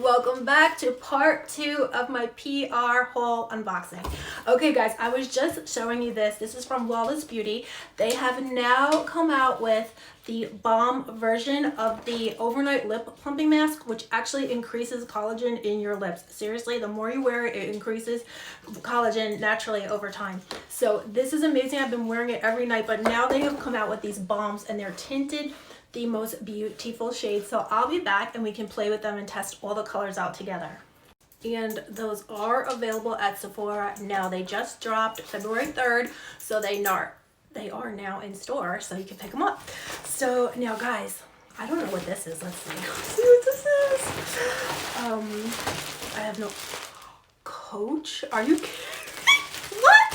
Welcome back to part 2 of my PR haul unboxing. Okay guys, I was just showing you this. This is from Undone Beauty. They have now come out with the balm version of the overnight lip plumping mask, which actually increases collagen in your lips. Seriously, the more you wear it, it increases collagen naturally over time. So this is amazing. I've been wearing it every night, but now they have come out with these balms and they're tinted the most beautiful shades. So I'll be back and we can play with them and test all the colors out together. And those are available at Sephora now. They just dropped February 3rd, so they are now in store, so you can pick them up. So now guys, I don't know what this is. Let's see. Let's see what this is. I have no Coach. Are you kidding? What?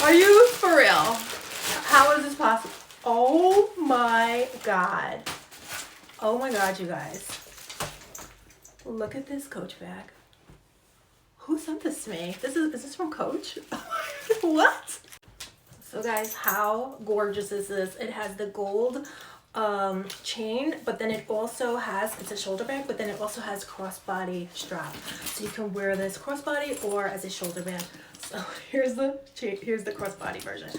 Are you for real? How is this possible? Oh my god. Oh my god, you guys. Look at this Coach bag. Who sent this to me? Is this from Coach? What? So guys, how gorgeous is this? It has the gold chain, but then it also has, it's a shoulder bag, but then it also has crossbody strap. So you can wear this crossbody or as a shoulder bag. So here's the crossbody version.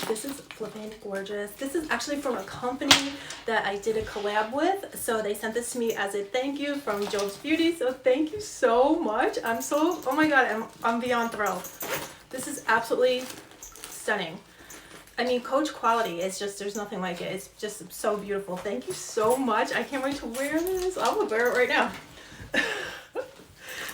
This is flipping gorgeous. This is actually from a company that I did a collab with. So they sent this to me as a thank you from Undone Beauty. So thank you so much. Oh my god, I'm beyond thrilled. This is absolutely stunning. I mean, Coach quality is just, there's nothing like it. It's just so beautiful. Thank you so much. I can't wait to wear this. I'm gonna wear it right now.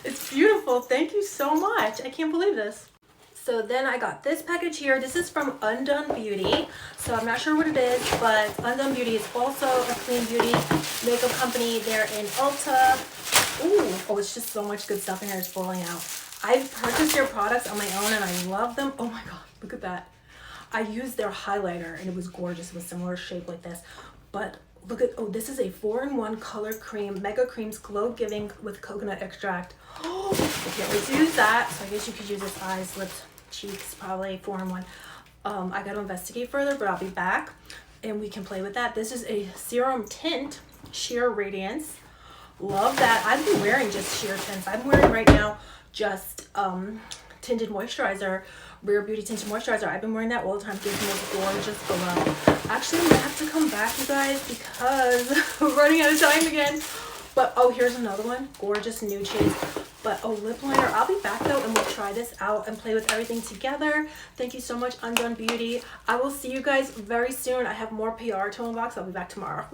It's beautiful. Thank you so much. I can't believe this. So then I got this package here. This is from Undone Beauty. So I'm not sure what it is, but Undone Beauty is also a clean beauty makeup company. They're in Ulta. Ooh, oh, it's just so much good stuff in here. It's falling out. I've purchased their products on my own and I love them. Oh my god, look at that. I used their highlighter and it was gorgeous. It was similar shape like this. But look at, oh, this is a 4-in-1 color cream, Mega Creams Glow Giving with coconut extract. Oh, I can't wait to use that. So I guess you could use this eyes, lips, cheeks, probably 4-in-1. I got to investigate further, but I'll be back and we can play with that. This is a serum tint, sheer radiance. Love that. I've been wearing just sheer tints. I'm wearing right now just tinted moisturizer, Rare Beauty tinted moisturizer. I've been wearing that all the time. Gives me a gorgeous glow. Actually, I'm gonna have to come back, you guys, because we're running out of time again. But oh, here's another one, gorgeous nude shades. But oh, lip liner. I'll be back though and we'll try this out and play with everything together. Thank you so much, Undone Beauty. I will see you guys very soon. I have more PR to unbox. I'll be back tomorrow.